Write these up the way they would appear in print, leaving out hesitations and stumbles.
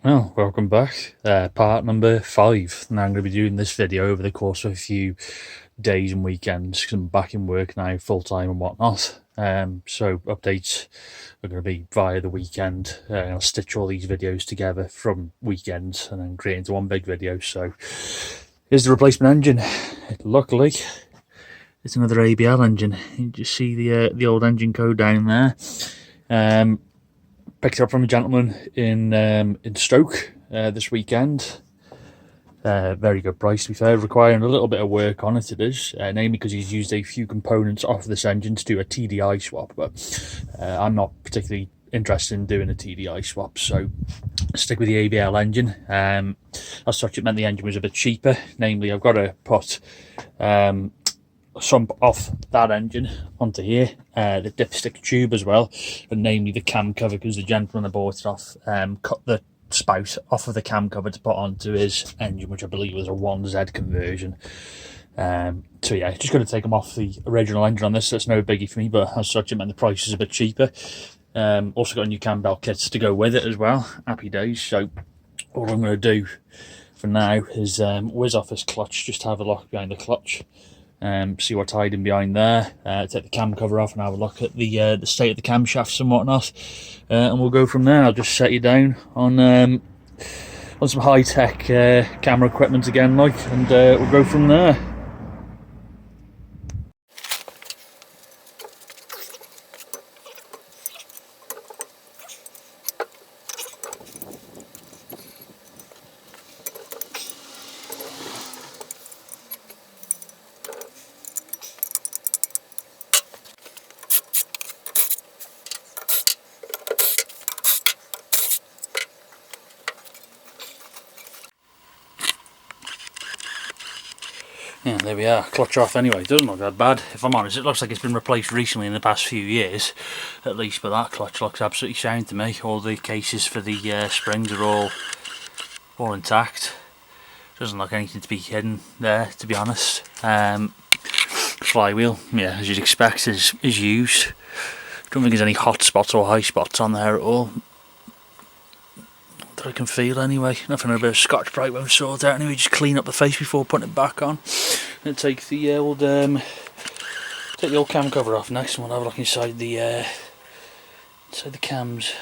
Well, welcome back. Part number 5. Now I'm going to be doing this video over the course of a few days and weekends because I'm back in work now full time and whatnot. So updates are going to be via the weekend. I'll stitch all these videos together from weekends and then create into one big video. So here's the replacement engine. Luckily, it's another ABL engine. You just see the old engine code down there. Picked it up from a gentleman in Stoke this weekend. Very good price, to be fair, requiring a little bit of work on it. It is, namely because he's used a few components off this engine to do a TDI swap, but I'm not particularly interested in doing a TDI swap, so stick with the ABL engine. As such, it meant the engine was a bit cheaper. Namely, I've got to put Sump off that engine onto here, the dipstick tube as well, and namely the cam cover, because the gentleman that bought it off cut the spout off of the cam cover to put onto his engine, which I believe was a 1Z conversion. So yeah, just going to take them off the original engine on this, so it's no biggie for me, but as such it meant the price is a bit cheaper. Also got a new Cambelt kits to go with it as well. Happy days. So all I'm going to do for now is whiz off this clutch, just have a look behind the clutch, see what's hiding behind there, take the cam cover off and have a look at the state of the camshafts and whatnot, and we'll go from there. I'll just set you down on some high-tech camera equipment again, and we'll go from there. Yeah, there we are, clutch off anyway. It doesn't look that bad, if I'm honest. It looks like it's been replaced recently in the past few years, at least, but that clutch looks absolutely sound to me. All the cases for the springs are all intact. Doesn't look anything to be hidden there, to be honest. Flywheel, yeah, as you'd expect, is used. Don't think there's any hot spots or high spots on there at all that I can feel anyway. Nothing a bit of Scotch Brite won't sort out anyway. Just clean up the face before putting it back on. And take the old cam cover off next, and we'll have a look inside the cams,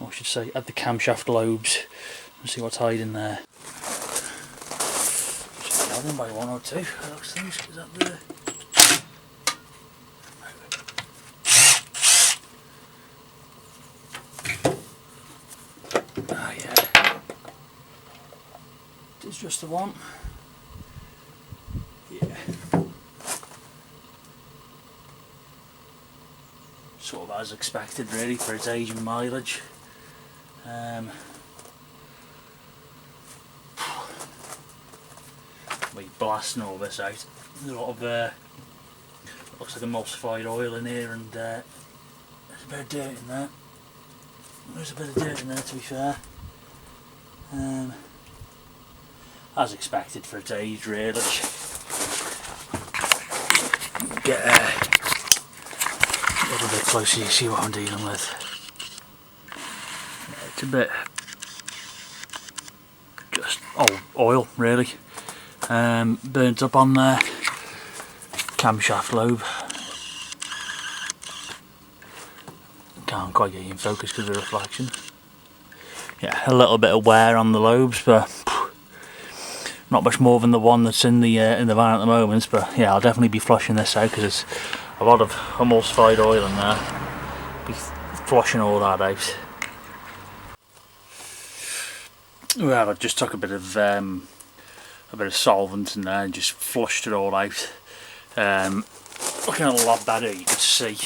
or I should say at the camshaft lobes, and see what's hiding there. Just have one by one or two. Those things, is that the yeah, it's just the one. Yeah, sort of as expected really for its age and mileage. We're blasting all this out. There's a lot of looks like emulsified oil in here, and there's a bit of dirt in there. There's a bit of dirt in there, to be fair. As expected for its age, really. Get a little bit closer, you see what I'm dealing with. Yeah, it's a bit just oil, really. Burnt up on there. Camshaft lobe. Can't quite get you in focus because of the reflection. Yeah, a little bit of wear on the lobes, but not much more than the one that's in the van at the moment. But yeah, I'll definitely be flushing this out because there's a lot of emulsified oil in there. Be flushing all that out. Well, I just took a bit of solvent in there and just flushed it all out. Looking a lot better, you can see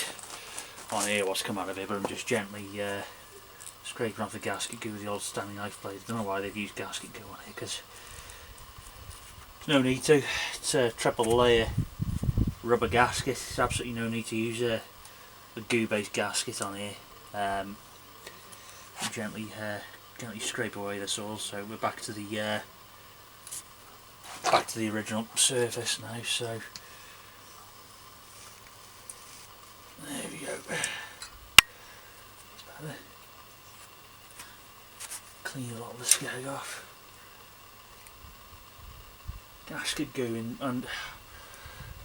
on here what's come out of it, but I'm just gently scraping off the gasket goo with the old Stanley knife blade. I don't know why they've used gasket goo on here, because there's no need to. It's a triple layer rubber gasket. There's absolutely no need to use a goo based gasket on here. Gently scrape away this all, so we're back to the original surface now. So there we go. It's better. clean a lot of the skeg off. Gasket goo, and the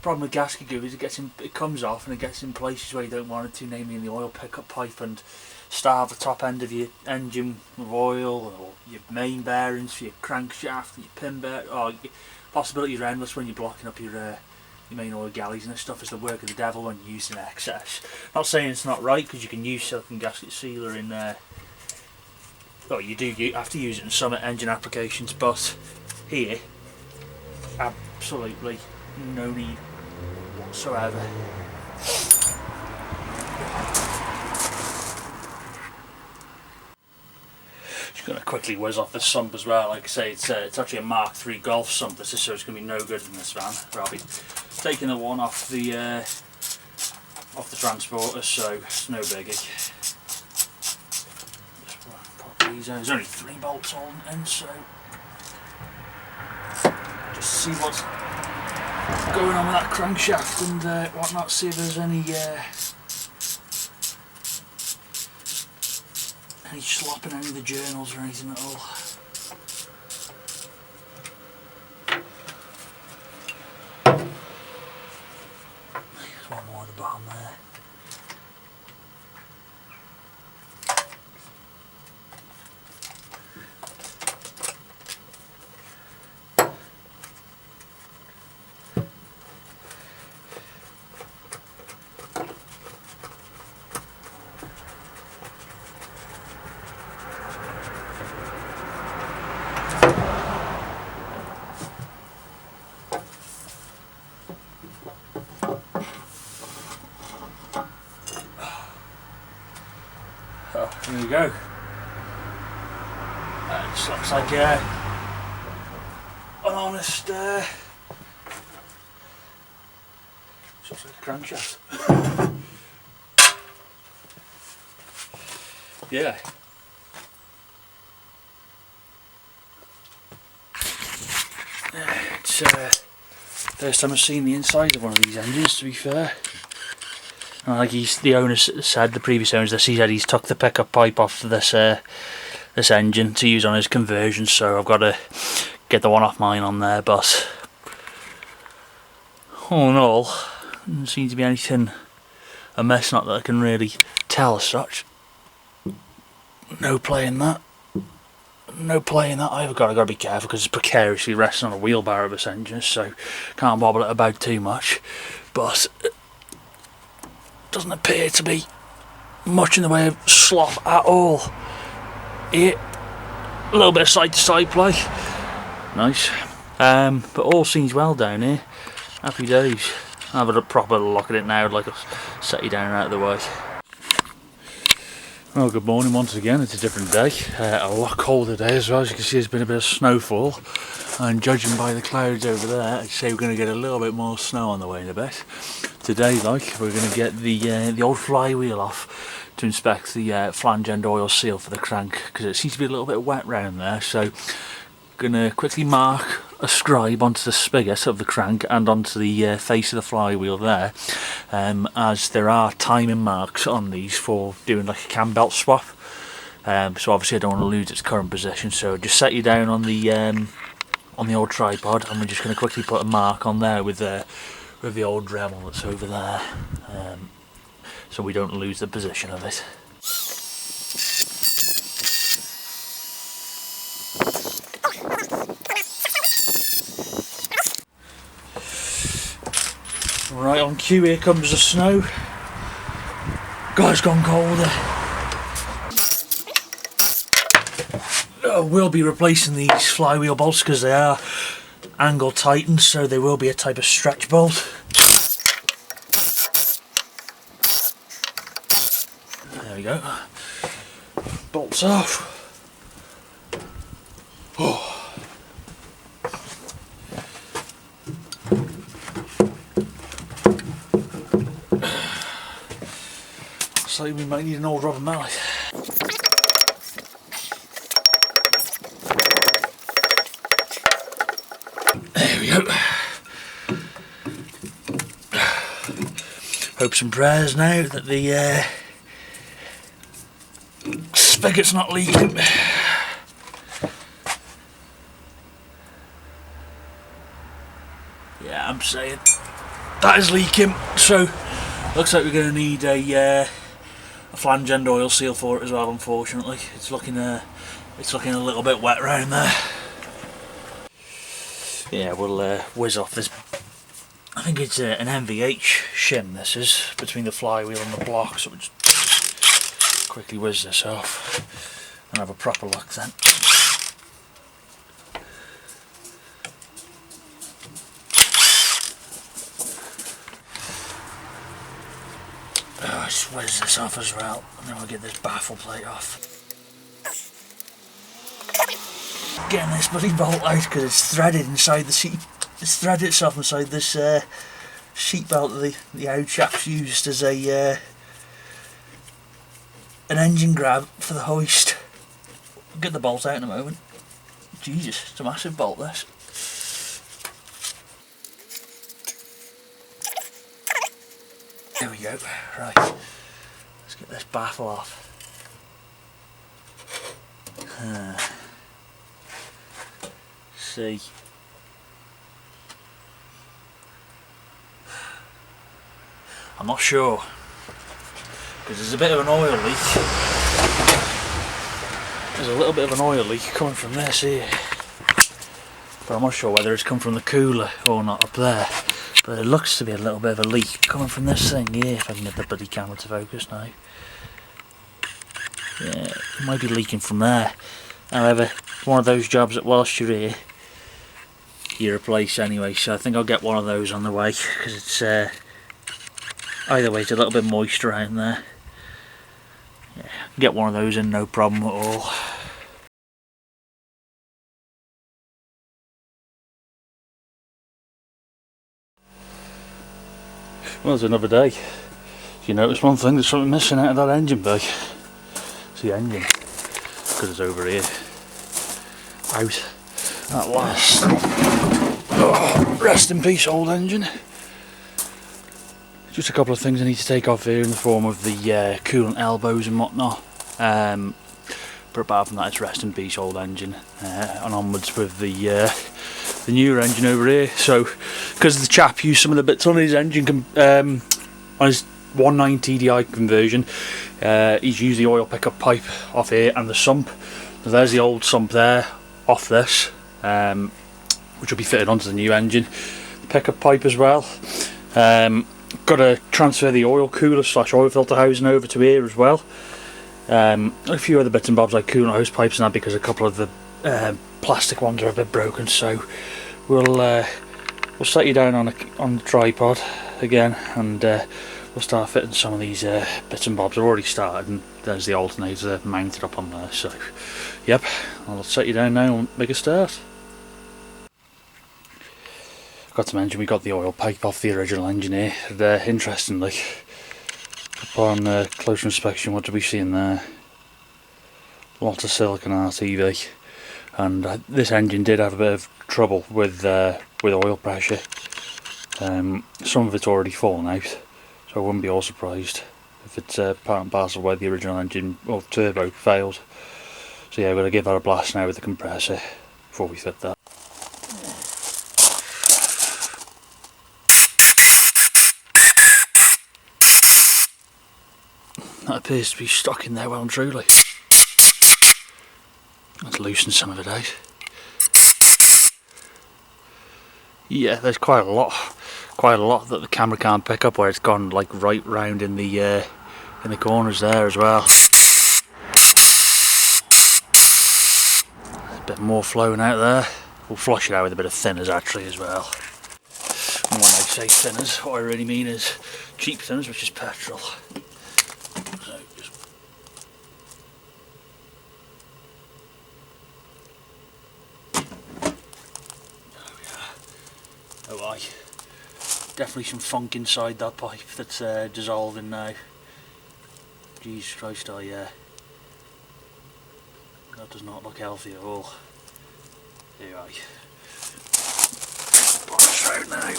problem with gasket goo is it comes off and it gets in places where you don't want it to, namely in the oil pickup pipe, and starve the top end of your engine with oil, or your main bearings for your crankshaft, your pin bear. Possibilities are endless when you're blocking up your main oil galleys, and this stuff is the work of the devil when you're using excess. Not saying it's not right, because you can use silicone gasket sealer in well, you have to use it in some engine applications, but here, absolutely no need whatsoever. Just going to quickly whiz off this sump as well. Like I say, it's actually a Mark III Golf sump, this is, so it's going to be no good in this van. I'll be taking the one off the transporter, so it's no biggie. There's only 3 bolts holding in, so just see what's going on with that crankshaft and whatnot, see if there's any slop in any of the journals or anything at all. There's one more at the bottom there. There you go. It just looks like an honest looks like a crankshaft. Yeah. It's first time I've seen the inside of one of these engines, to be fair. And like the owner said, the previous owners, he said he's took the pickup pipe off this this engine to use on his conversion, so I've got to get the one off mine on there. But all in all, doesn't seem to be anything amiss, not that I can really tell as such. No play in that. No play in that either. I've got to be careful because it's precariously resting on a wheelbarrow of this engine, so can't wobble it about too much. But doesn't appear to be much in the way of slop at all. Here, a little bit of side to side play, nice. But all seems well down here. Happy days. I'll have a proper look at it now. I'd like to set you down out of the way. Well, good morning once again. It's a different day, a lot colder day as well. As you can see, there's been a bit of snowfall, and judging by the clouds over there, I'd say we're going to get a little bit more snow on the way in a bit. Today, like, we're going to get the old flywheel off to inspect the flange end oil seal for the crank, because it seems to be a little bit wet round there. So going to quickly mark a scribe onto the spigot of the crank and onto the face of the flywheel there, as there are timing marks on these for doing like a Cambelt swap. So obviously I don't want to lose its current position, so just set you down on the old tripod, and we're just going to quickly put a mark on there with the old Dremel that's over there, so we don't lose the position of it. Right, on cue, here comes the snow. Guy's gone colder. We'll be replacing these flywheel bolts because they are angle tightened, so they will be a type of stretch bolt. There we go. Bolts off. Oh. Looks like we might need an old rubber mallet. There we go. Hopes and prayers now that the spigot's not leaking. I'm saying. That is leaking, so looks like we're going to need a flange and oil seal for it as well. Unfortunately, it's looking a little bit wet around there. Yeah, we'll whiz off this. I think it's an MVH shim. This is between the flywheel and the block, so we'll just quickly whiz this off and have a proper look then. Just whiz this off as well, and then we'll get this baffle plate off. Getting this bloody bolt out because it's threaded inside the seat. It's threaded itself inside this seat belt that the old chaps used as a an engine grab for the hoist. We'll get the bolt out in a moment. Jesus, it's a massive bolt this. There we go. Right, let's get this baffle off. See. I'm not sure because there's a bit of an oil leak. There's a little bit of an oil leak coming from this here, but I'm not sure whether it's come from the cooler or not up there. But it looks to be a little bit of a leak coming from this thing here. If I can get the bloody camera to focus now. Yeah, it might be leaking from there. However, one of those jobs that whilst you're here, you replace anyway. So I think I'll get one of those on the way because it's either way it's a little bit moist around there. Yeah, get one of those in, no problem at all. Well, it's another day. You notice one thing, there's something missing out of that engine bay. It's the engine, because it's over here. Out at last. Oh, rest in peace, old engine. Just a couple of things I need to take off here in the form of the coolant elbows and whatnot. But apart from that, it's rest in peace, old engine. And onwards with the newer engine over here. So, because the chap used some of the bits on his engine, on his 1.9 TDI conversion, he's used the oil pickup pipe off here and the sump. So there's the old sump there, off this, which will be fitted onto the new engine. The pickup pipe as well. Got to transfer the oil cooler / oil filter housing over to here as well. A few other bits and bobs like coolant hose pipes and that, because a couple of the plastic ones are a bit broken. So we'll set you down on the tripod again, and we'll start fitting some of these bits and bobs. I've already started, and there's the alternator mounted up on there. So yep, I'll set you down now and make a start. Got to mention we got the oil pipe off the original engine here, and interestingly, upon closer inspection, what do we see in there? Lots of silicon RTV, and this engine did have a bit of trouble with oil pressure. Some of it's already fallen out, so I wouldn't be all surprised if it's part and parcel where the original engine or turbo failed. So yeah, we're going to give that a blast now with the compressor before we fit that. That appears to be stuck in there well and truly. Let's loosen some of it out. Yeah, there's quite a lot that the camera can't pick up, where it's gone like right round in the corners there as well. A bit more flowing out there. We'll flush it out with a bit of thinners actually as well. And when I say thinners, what I really mean is cheap thinners, which is petrol. Oh aye, definitely some funk inside that pipe that's dissolving now. Jesus Christ, that does not look healthy at all. There aye. Put this out now.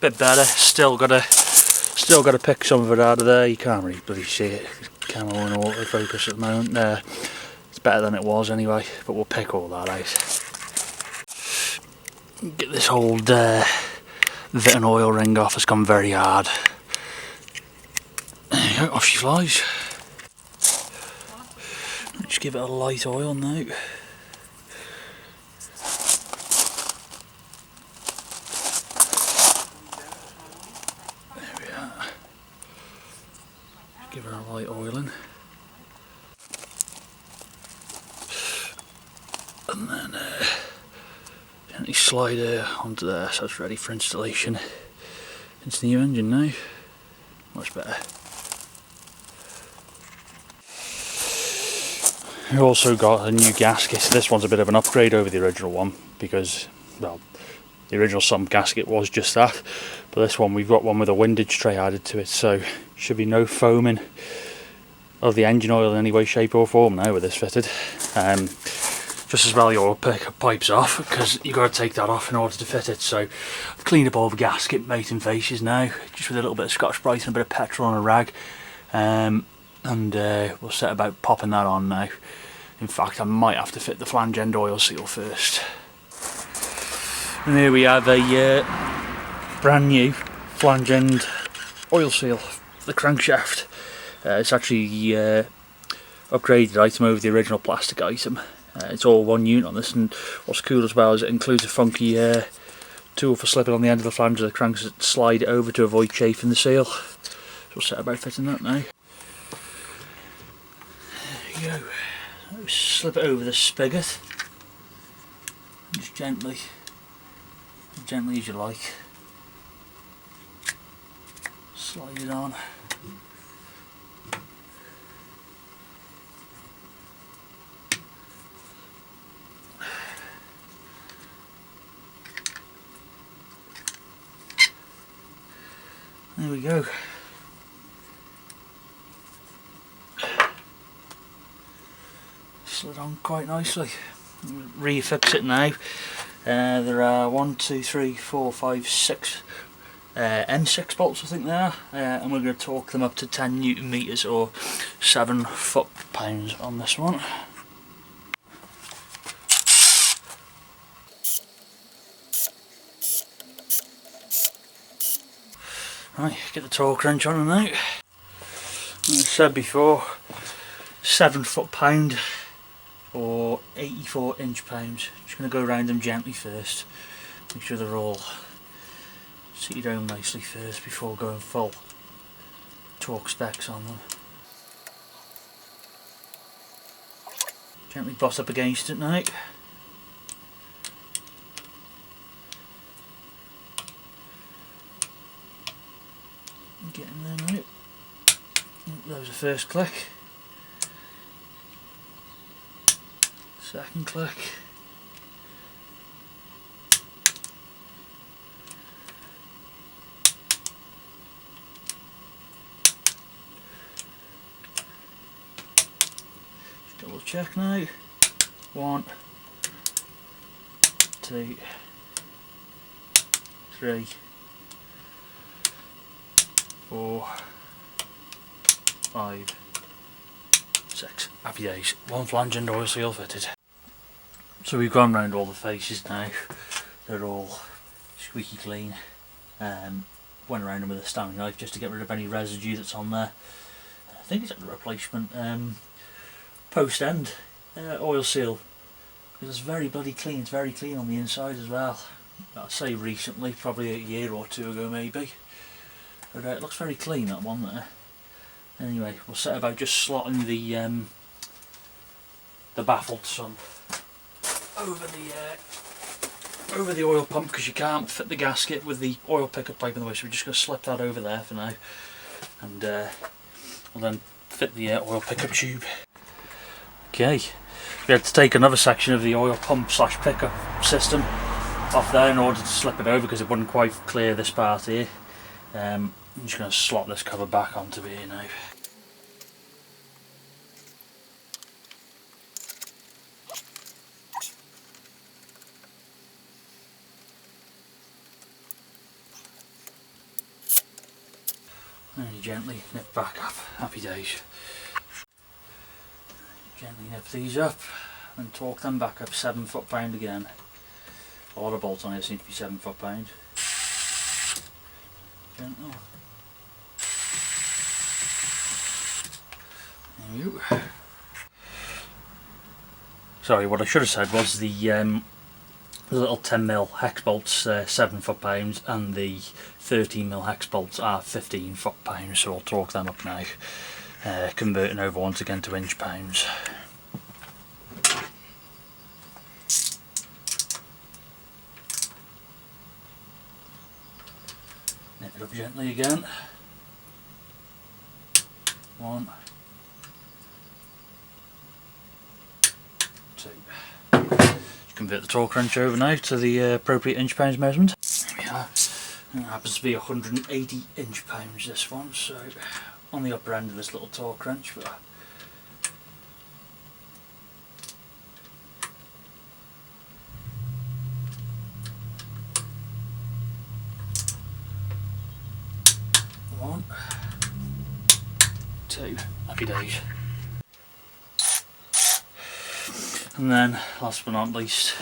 bit better. Still gotta pick some of it out of there. You can't really bloody see it. Camera and autofocus at the moment. It's better than it was anyway, but we'll pick all that out. Get this old vit and oil ring off. It's gone very hard. There you go, off she flies. Just give it a light oil now. There we are. Give her a light oiling. And then gently slide her onto there so it's ready for installation into the new engine now. Much better. We've also got a new gasket. This one's a bit of an upgrade over the original one because, well, the original Sump gasket was just that, but this one we've got one with a windage tray added to it, so should be no foaming of the engine oil in any way, shape or form now with this fitted. Just as well your pipe's off because you've got to take that off in order to fit it. So I've cleaned up all the gasket mating faces now, just with a little bit of Scotch-Brite and a bit of petrol on a rag, and we'll set about popping that on now. In fact, I might have to fit the flange end oil seal first. And here we have a brand new flange end oil seal, the crankshaft. It's actually the upgraded item over the original plastic item. It's all one unit on this, and what's cool as well is it includes a funky tool for slipping on the end of the flange of the cranks that slide it over to avoid chafing the seal. So we'll set about fitting that now. There you go. Slip it over the spigot. Just gently as you like. Slide it on. There we go. Slid on quite nicely. Refix it now. There are 1, 2, 3, 4, 5, 6 N6 bolts I think they are, and we're going to torque them up to 10 Newton meters or 7 foot-pounds on this one. Right, get the torque wrench on and out. As I said before, 7 foot-pound or 84 inch-pounds. Just going to go around them gently first. Make sure they're all seated down nicely first before going full torque specs on them. Gently boss up against it now. Get in there now. That was the first click. Second click. Just double check now. 1, 2, 3, 4, 5, 6. Happy days. One flange and oil seal fitted. So we've gone round all the faces now. They're all squeaky clean. Went around them with a Stanley knife just to get rid of any residue that's on there. I think it's a replacement post end oil seal. It's very bloody clean. It's very clean on the inside as well. I'd say recently, probably a year or two ago maybe. But it looks very clean, that one there. Anyway, we'll set about just slotting the baffled Sump over the oil pump, because you can't fit the gasket with the oil pickup pipe in the way, so we're just going to slip that over there for now, and we'll then fit the oil pickup tube. Okay, we had to take another section of the oil pump slash pickup system off there in order to slip it over because it wouldn't quite clear this part here. I'm just going to slot this cover back onto here now. And you gently nip back up. Happy days. Gently nip these up and torque them back up 7 foot-pound again. A lot of bolts on here seem to be 7 foot-pound. Gentle. There you go. Sorry, what I should have said was the little 10mm hex bolts 7 foot-pounds and the 13mm hex bolts are 15 foot-pounds, so I'll torque them up now, converting over once again to inch-pounds. Nip it up gently again. 1, 2. Convert the torque wrench over now to the appropriate inch-pounds measurement. There we are. And it happens to be 180 inch-pounds this one, so on the upper end of this little torque wrench. But one, 2, happy days. And then, last but not least,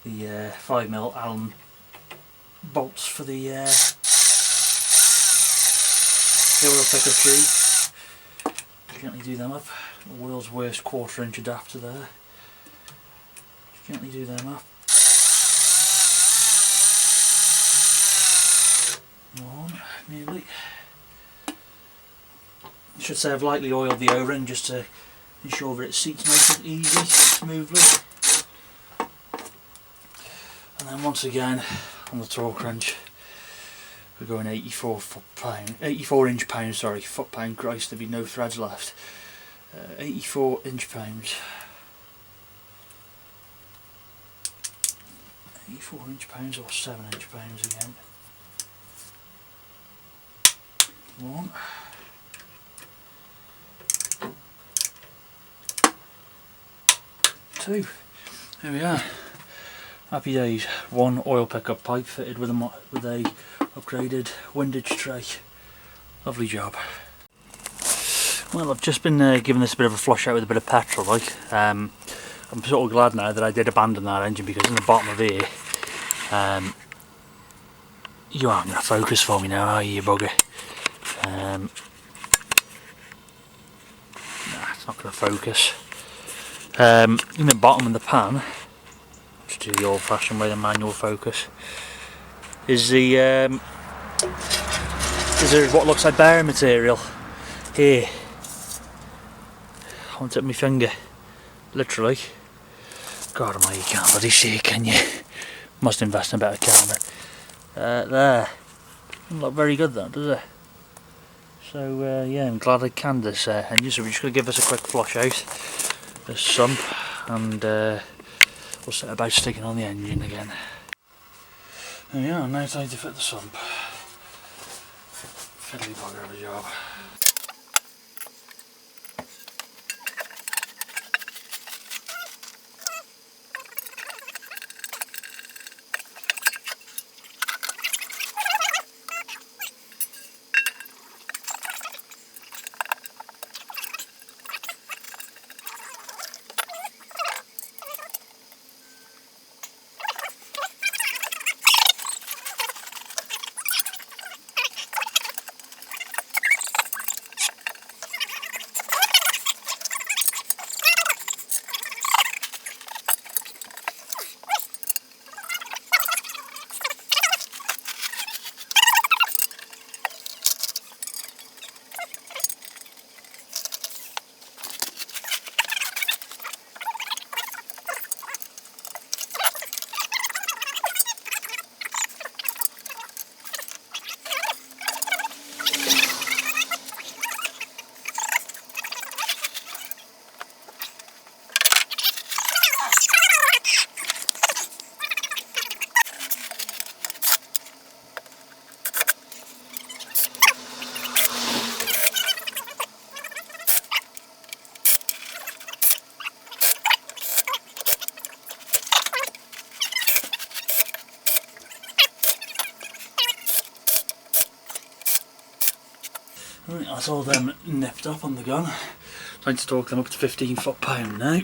the 5mm Allen bolts for the oil pickup tree. Gently do them up. The world's worst 1/4 inch adapter there. Gently do them up. 1, nearly. I should say I've lightly oiled the O-ring just to ensure that it seats nice and easy, smoothly. And then once again on the torque wrench we're going 84 inch-pounds, sorry, foot-pound, Christ, there'd be no threads left. 84 inch-pounds. 84 inch-pounds or 7 inch-pounds again. 1. 2. There we are. Happy days. 1 oil pickup pipe fitted with a upgraded windage tray. Lovely job. Well, I've just been giving this a bit of a flush out with a bit of petrol, like. I'm sort of glad now that I did abandon that engine, because in the bottom of here, you aren't going to focus for me now, are you, bugger? Nah, it's not going to focus. In the bottom of the pan, just do the old-fashioned way, the manual focus, is the is what looks like bearing material here on the tip of my finger, literally. God almighty, you can't bloody see it, can you? Must invest in a better camera. There, doesn't look very good, that, does it? So yeah, I'm glad I canned this engine. So we're just going to give this a quick flush out, this sump, and we'll set about sticking on the engine again. There we are, now time to fit the sump. Fiddly bugger of a job. Right, that's all them nipped up on the gun. Trying to torque them up to 15 foot-pound now.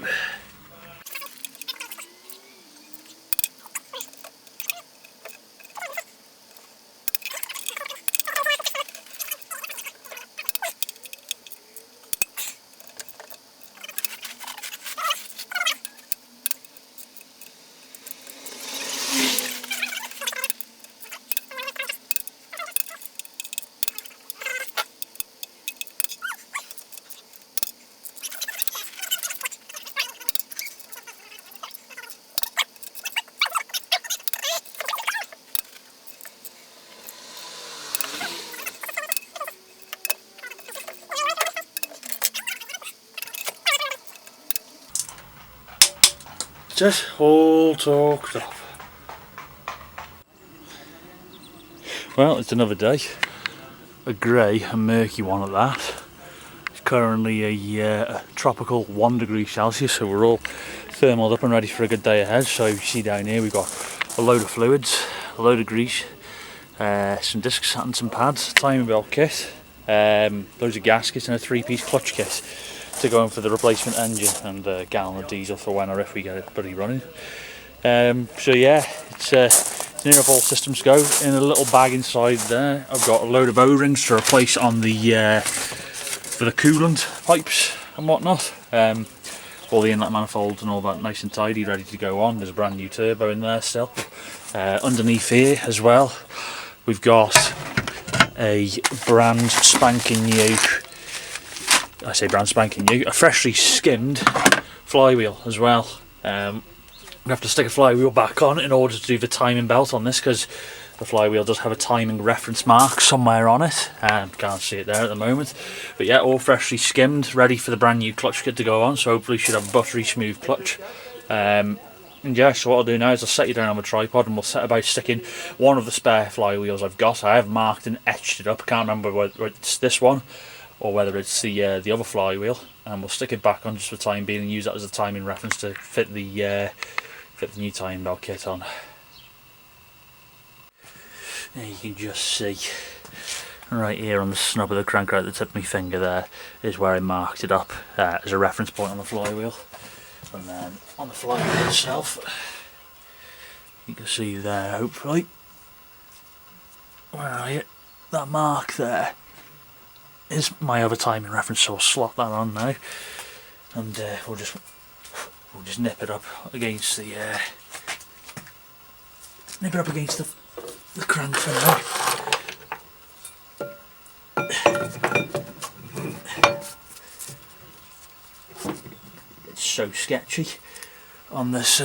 Just all torqued up. Well, it's another day. A grey and murky one at that. It's currently a tropical 1 degree Celsius, so we're all thermaled up and ready for a good day ahead. So you see down here we've got a load of fluids, a load of grease, some discs and some pads, timing belt kit, loads of gaskets and a 3-piece clutch kit to go in for the replacement engine, and a gallon of diesel for when or if we get it bloody running. So yeah, it's near enough all systems go. In a little bag inside there I've got a load of O-rings to replace on the for the coolant pipes and whatnot. All the inlet manifolds and all that nice and tidy, ready to go on. There's a brand new turbo in there still. Underneath here as well we've got a brand spanking new, I say brand spanking new, a freshly skimmed flywheel as well. We have to stick a flywheel back on in order to do the timing belt on this, because the flywheel does have a timing reference mark somewhere on it. Can't see it there at the moment, but yeah, all freshly skimmed, ready for the brand new clutch kit to go on. So hopefully should have a buttery smooth clutch. And yeah, so what I'll do now is I'll set you down on a tripod and we'll set about sticking one of the spare flywheels I've got. I have marked and etched it up. I can't remember whether it's this one or whether it's the other flywheel, and we'll stick it back on just for the time being and use that as a timing reference to fit the new timing belt kit on. There you can just see right here on the snub of the crank right at the tip of my finger there is where I marked it up as a reference point on the flywheel. And then on the flywheel itself, you can see there hopefully, where are you, that mark there is my other timing reference, so I'll slot that on now, and we'll just nip it up against the the crank for now. It's so sketchy on this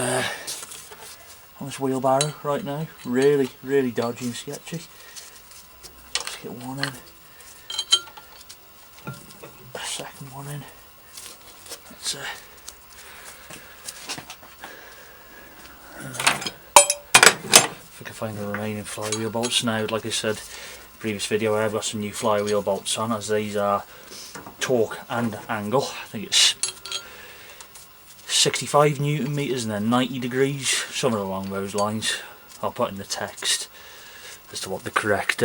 wheelbarrow right now. Really dodgy and sketchy. Let's get one in. A second one in. That's if I can find the remaining flywheel bolts now. Like I said, previous video, I have got some new flywheel bolts on, as these are torque and angle. I think it's 65 Newton meters and then 90 degrees, somewhere along those lines. I'll put in the text as to what the correct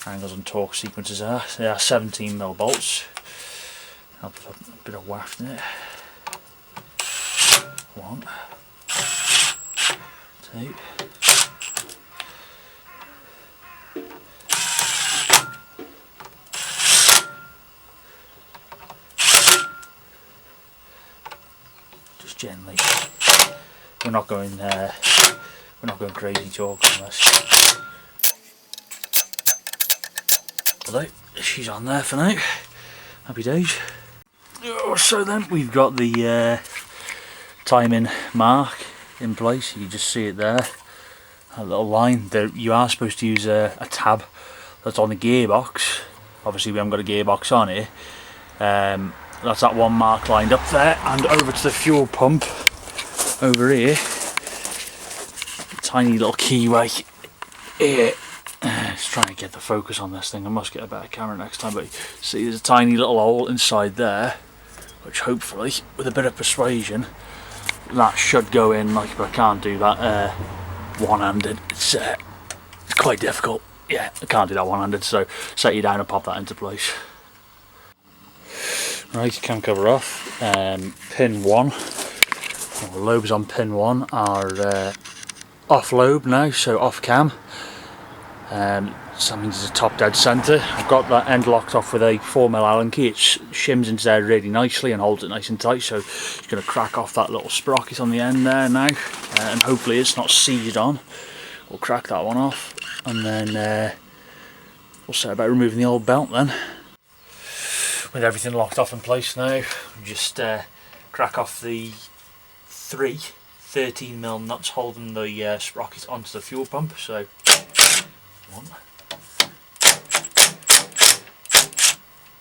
angles and torque sequences are. They are 17mm bolts. I'll put a bit of waft in it. 1, 2. Just gently. We're not going crazy torque on this. Although she's on there for now. Happy days. So then we've got the timing mark in place. You just see it there, a little line. There, you are supposed to use a tab that's on the gearbox. Obviously we haven't got a gearbox on here. That's that one mark lined up there, and over to the fuel pump over here. Tiny little keyway here. Just trying to get the focus on this thing. I must get a better camera next time, but see there's a tiny little hole inside there, which hopefully with a bit of persuasion that should go in, like, but I can't do that one-handed. It's quite difficult. yeah, I can't do that one-handed, so set you down and pop that into place. Right, cam cover off. Pin 1, well, the lobes on pin 1 are off lobe now, so off cam. So that means it's a top dead centre. I've got that end locked off with a 4mm Allen key. It shims into there really nicely and holds it nice and tight, so it's going to crack off that little sprocket on the end there now, and hopefully it's not seized on. We'll crack that one off, and then we'll set about removing the old belt then. With everything locked off in place now, we just crack off the 3 13mm nuts holding the sprocket onto the fuel pump. So 1,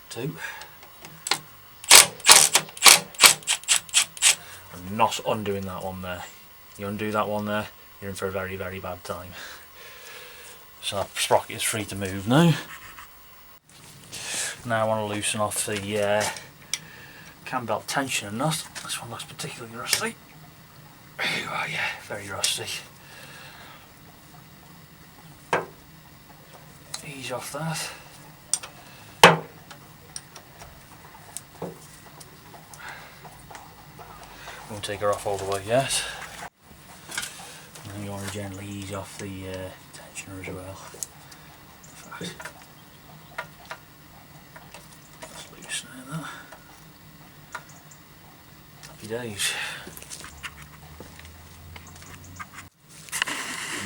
2, I'm not undoing that one there. You undo that one there, you're in for a very, very bad time. So that sprocket is free to move now. Now I want to loosen off the Cambelt tensioner nut. This one looks particularly rusty. Oh yeah, very rusty. Ease off that. Won't take her off all the way yet. And then you want to gently ease off the tensioner as well. In fact, let's loosen that. Happy days.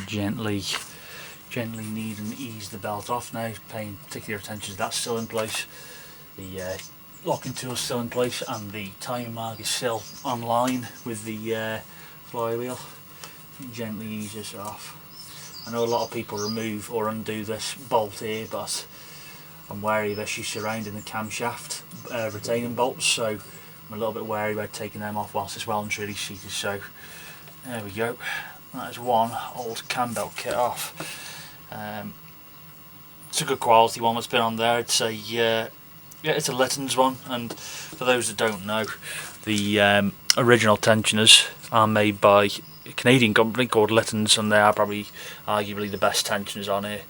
Gently knead and ease the belt off now, paying particular attention to that's still in place. The locking tool is still in place, and the timing mark is still online with the flywheel. Gently ease this off. I know a lot of people remove or undo this bolt here, but I'm wary of issues surrounding the camshaft retaining bolts, so I'm a little bit wary about taking them off whilst it's well and truly seated. So there we go. That is one old Cambelt kit off. It's a good quality one that's been on there. It's a yeah, it's a Litton's one, and for those that don't know, the original tensioners are made by a Canadian company called Litton's, and they are probably arguably the best tensioners on here.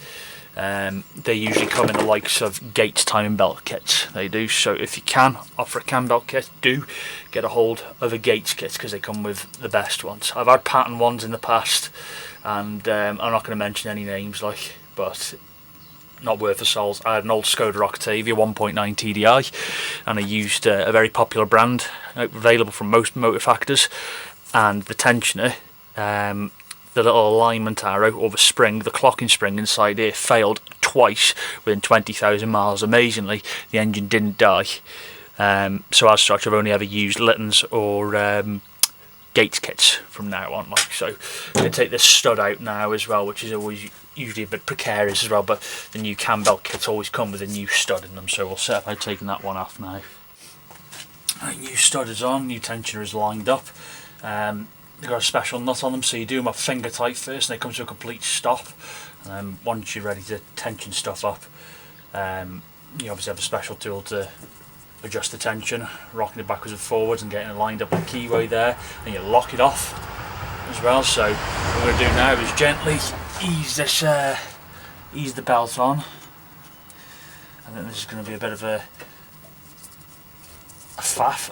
They usually come in the likes of Gates timing belt kits. They do, so if you can offer a Cambelt kit, do get a hold of a Gates kit because they come with the best ones. I've had pattern ones in the past, and I'm not going to mention any names, but not worth the salt. I had an old Skoda Octavia 1.9 TDI, and I used a very popular brand available from most motor factors, and the tensioner, the little alignment arrow or the spring, the clocking spring inside here, failed twice within 20,000 miles. Amazingly, the engine didn't die. So as such, I've only ever used Litton's or Gates kits from now on. So I'm going to take this stud out now as well, which is always usually a bit precarious as well, but the new Cambelt kits always come with a new stud in them, so we'll set about taking that one off now. Right, new stud is on, new tensioner is lined up. They've got a special nut on them, so you do them up finger tight first and they come to a complete stop, and then once you're ready to tension stuff up, you obviously have a special tool to adjust the tension, rocking it backwards and forwards and getting it lined up with the keyway there, and you lock it off as well. So what we're going to do now is gently ease this, ease the belt on. I think this is going to be a bit of a faff.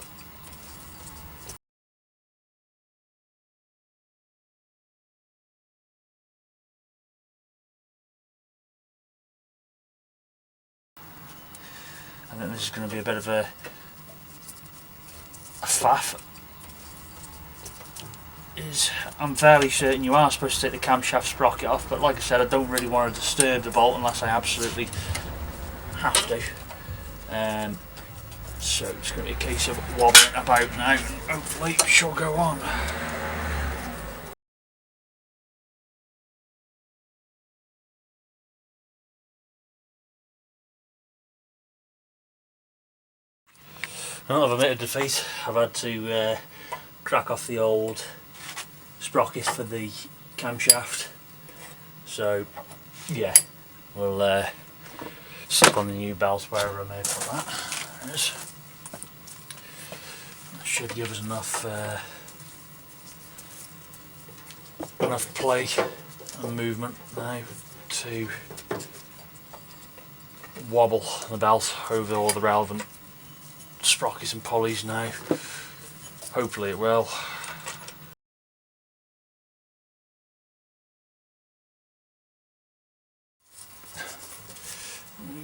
I think this is going to be a bit of a faff. I'm fairly certain you are supposed to take the camshaft sprocket off, but like I said, I don't really want to disturb the bolt unless I absolutely have to. So it's going to be a case of wobbling about now, and hopefully it shall go on. I've admitted defeat. I've had to crack off the old sprocket for the camshaft. So yeah, we'll stick on the new belt wherever I may put that. There it is. That should give us enough play and movement now to wobble the belt over all the relevant sprockets and pulleys now. Hopefully it will.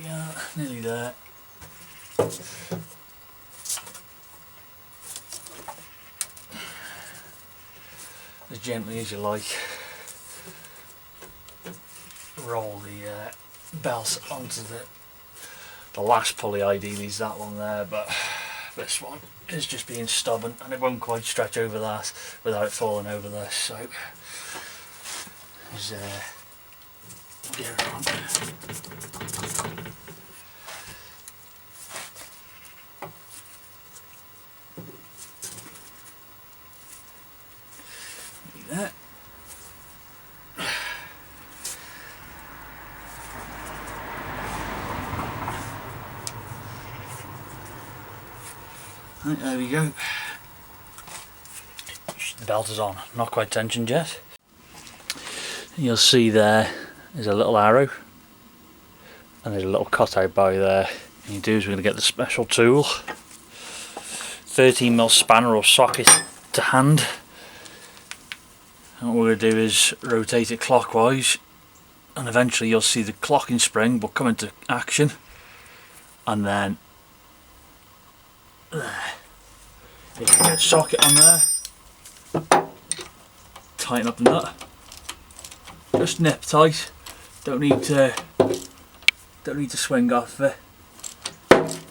Yeah, nearly there. As gently as you like. Roll the belt onto the last pulley. Ideally is that one there, but this one is just being stubborn and it won't quite stretch over that without it falling over this, so is gear it on. Like that. Right, there we go. The belt is on, not quite tensioned yet. You'll see there is a little arrow and there's a little cutout by there. What you do is we're going to get the special tool, 13mm spanner or socket to hand, and what we're going to do is rotate it clockwise, and eventually you'll see the clocking spring will come into action, and then there. You can get a socket on there, tighten up the nut, just nip tight, don't need to swing off it, because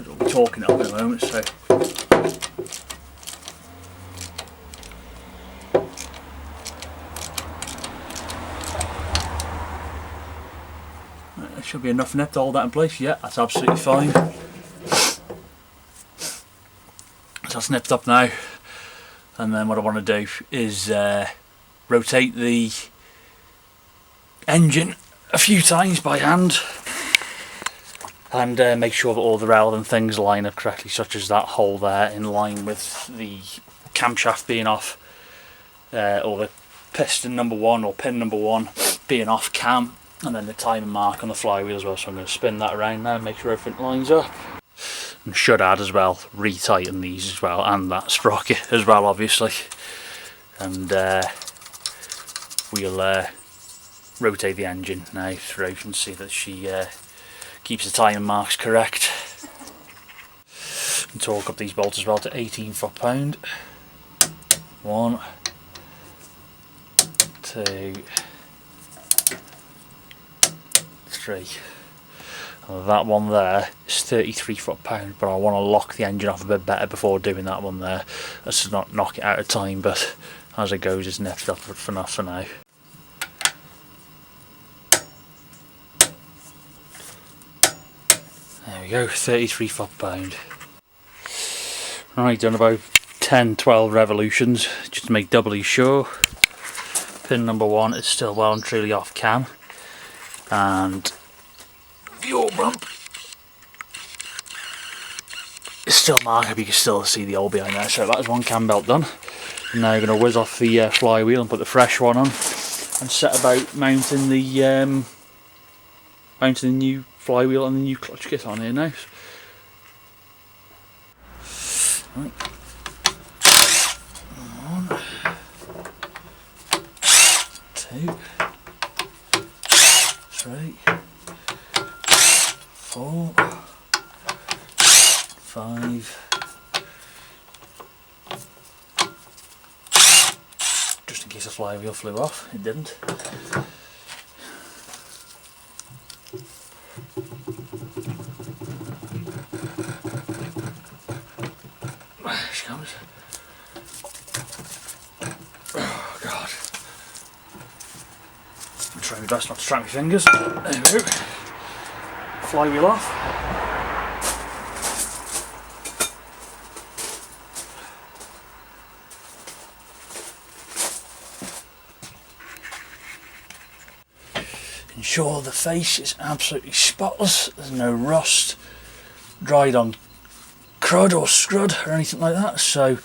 we'll be talking it up in a moment, so there should be enough nip to hold that in place. Yeah, that's absolutely fine. So that's nipped up now, and then what I want to do is rotate the engine a few times by hand and make sure that all the relevant things line up correctly, such as that hole there in line with the camshaft being off, or the piston number 1 or pin number 1 being off cam, and then the timing mark on the flywheel as well. So I'm going to spin that around now and make sure everything lines up. And should add as well, retighten these as well, and that sprocket as well obviously, and we'll rotate the engine now through and see that she keeps the timing marks correct, and torque up these bolts as well to 18 foot-pound. 1, 2, 3. That one there is 33 foot-pound, but I want to lock the engine off a bit better before doing that one there, as to not knock it out of time, but as it goes it's nipped up for enough for now. There we go, 33 foot-pound. Right, done about 10-12 revolutions just to make doubly sure. Pin number 1 is still well and truly off cam, and fuel bump is still marked up. You can still see the old behind there. So that is one Cambelt done. And now I'm going to whiz off the flywheel and put the fresh one on, and set about mounting the new flywheel and the new clutch kit on here now. Right. 1, 2, 3, 4, 5. Just in case the flywheel flew off, it didn't. There she comes. Oh God. I'm trying my best not to trap my fingers. There we go. Flywheel off. Ensure the face is absolutely spotless, there's no rust, dried on crud or scrud or anything like that, so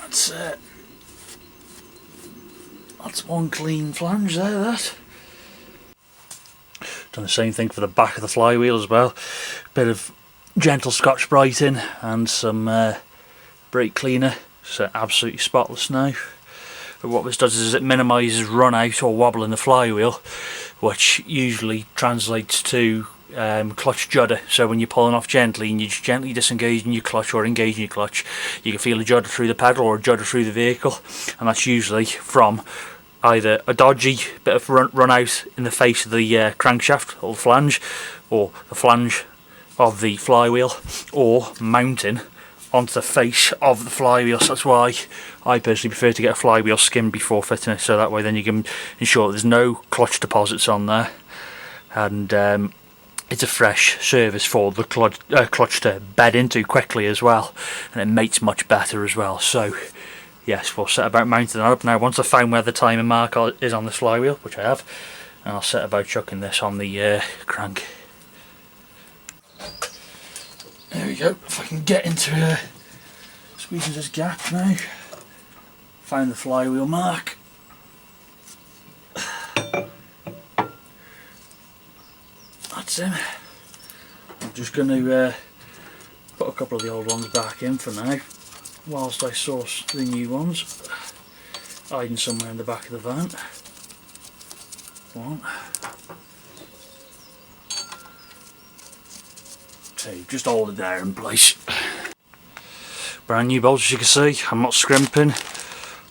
that's it. That's one clean flange there, that. Done the same thing for the back of the flywheel as well. Bit of gentle Scotch-Brite in and some brake cleaner, so absolutely spotless now. But what this does is it minimises run out or wobble in the flywheel, which usually translates to clutch judder. So when you're pulling off gently and you're just gently disengaging your clutch or engaging your clutch, you can feel a judder through the pedal or a judder through the vehicle, and that's usually from either a dodgy bit of run out in the face of the crankshaft or the flange, or the flange of the flywheel, or mounting onto the face of the flywheel. So that's why I personally prefer to get a flywheel skim before fitting it, so that way then you can ensure there's no clutch deposits on there, and it's a fresh surface for the clutch to bed into quickly as well, and it mates much better as well. So yes, we'll set about mounting that up now. Once I've found where the timing mark is on this flywheel, which I have, and I'll set about chucking this on the crank. There we go. If I can get into squeezing this gap now. Found the flywheel mark. That's him. I'm just going to put a couple of the old ones back in for now, whilst I source the new ones, hiding somewhere in the back of the van. One. Two, just hold it there in place. Brand new bolts, as you can see. I'm not scrimping.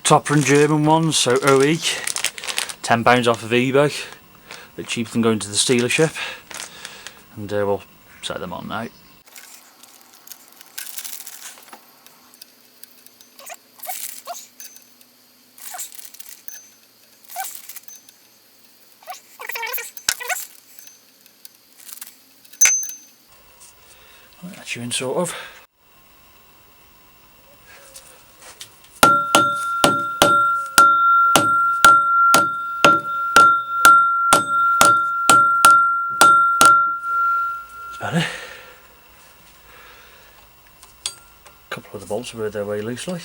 Topper and German ones, so OE. £10 off of eBay. A bit cheaper than going to the dealership. And we'll set them on now. That's you in sort of. That's better. A couple of the bolts were their way loose like.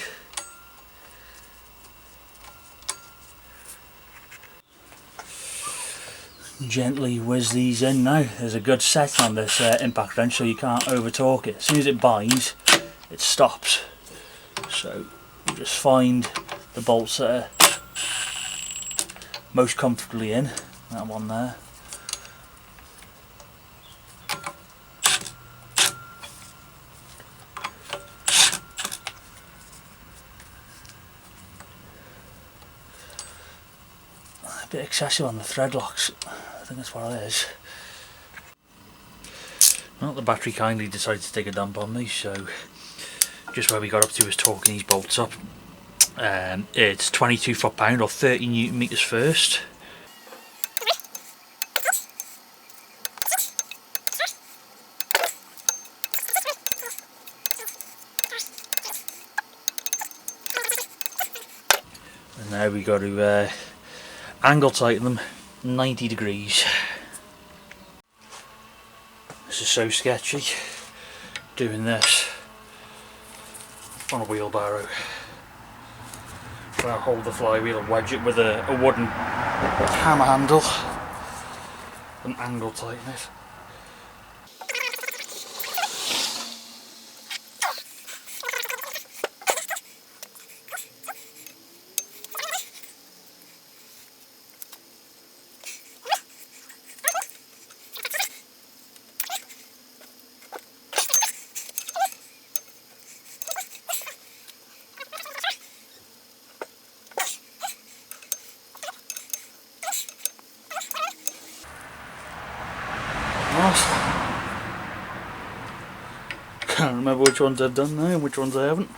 Gently whiz these in now. There's a good setting on this impact wrench, so you can't over torque it. As soon as it binds, it stops. So you just find the bolts that are most comfortably in. That one there. A bit excessive on the thread locks. I think that's what it is. Well, the battery kindly decided to take a dump on me, so just where we got up to was torquing these bolts up. It's 22 foot-pound or 30 newton meters first. And now we got to angle tighten them 90 degrees. This is so sketchy doing this on a wheelbarrow. I'll hold the flywheel and wedge it with a wooden hammer handle and angle tighten it. Can't remember which ones I've done now and which ones I haven't.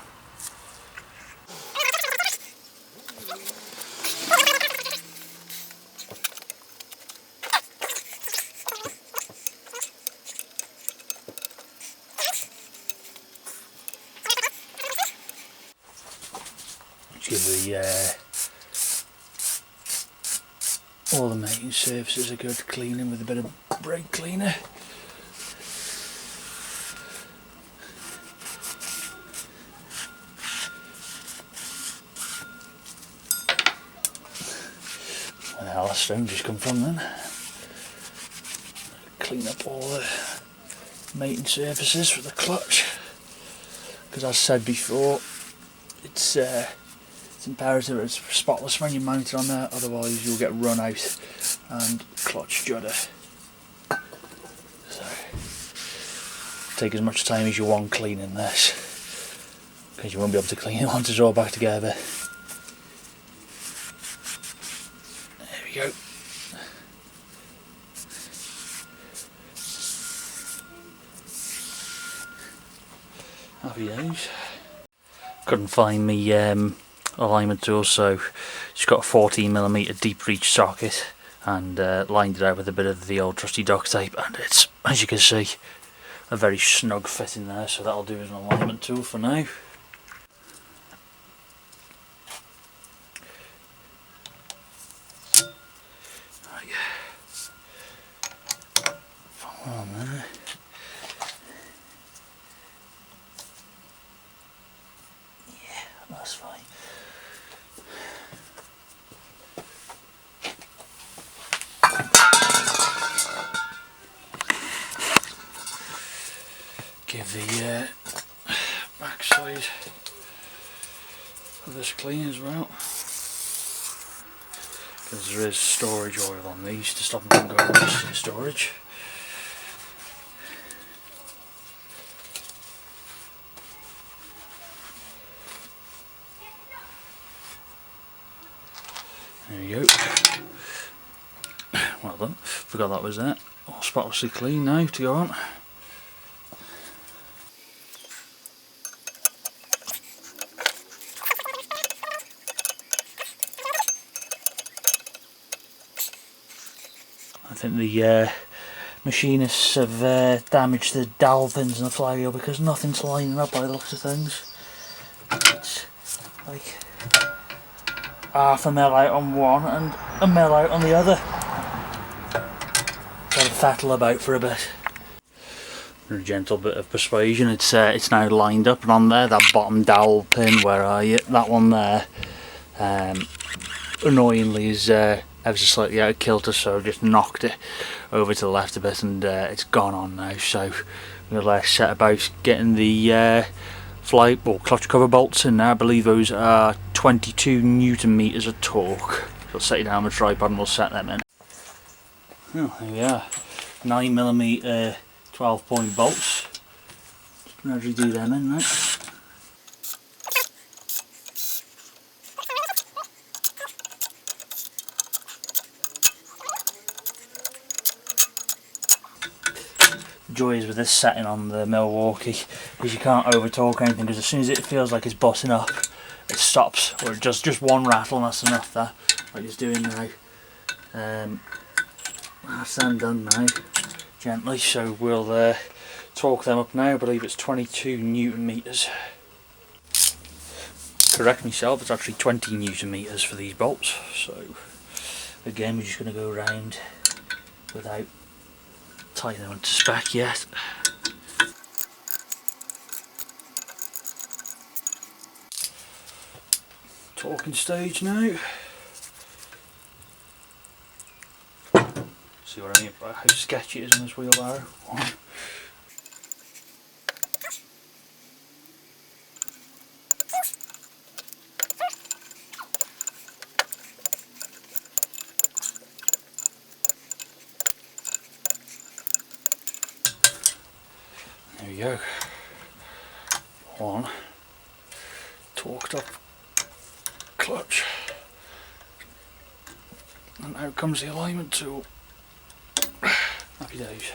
Give all the main surfaces a good cleaning with a bit of brake cleaner. the hell that stone just come from then? Clean up all the mating surfaces for the clutch, because as I said before, it's imperative it's spotless when you mount it on there, otherwise you'll get run out and clutch judder. So take as much time as you want cleaning this, because you won't be able to clean it once it's all back together. There we go. Happy days. Couldn't find me alignment tool, so just got a 14mm deep reach socket and lined it out with a bit of the old trusty duct tape, and it's, as you can see, a very snug fit in there, so that'll do as an alignment tool for now. On there. Yeah, that's fine. Give the backside of this clean as well, because there is storage oil on these to stop them from going waste in storage. There you go. Well done. Forgot that was it. All spotlessly clean now to go on. I think the machinists have damaged the dowel pins in the flywheel, because nothing's lining up by the looks of things. It's like half a mil out on one and a mil out on the other. Got to fattle about for a bit. A gentle bit of persuasion. It's now lined up, and on there, that bottom dowel pin, where are you? That one there, annoyingly is ever so slightly out of kilter, so I've just knocked it over to the left a bit, and it's gone on now. So we'll set about getting the clutch cover bolts in there. I believe those are 22 Newton meters of torque. So I'll set you down on the tripod and we'll set them in. Oh, there we are. 9mm 12-point bolts. Just gradually do them in, right? The joy is with this setting on the Milwaukee is you can't over torque anything, because as soon as it feels like it's bossing up, it stops, or just one rattle and that's enough there, like it's doing now. That's them done now, gently, so we'll torque them up now. I believe it's 22 Newton meters. Correct myself, it's actually 20 Newton meters for these bolts. So again, we're just going to go around without tying them into spec yet. Torquing stage now. See what I mean by how sketchy it is on this wheelbarrow. There we go. One torqued up clutch, and out comes the alignment tool. Happy days.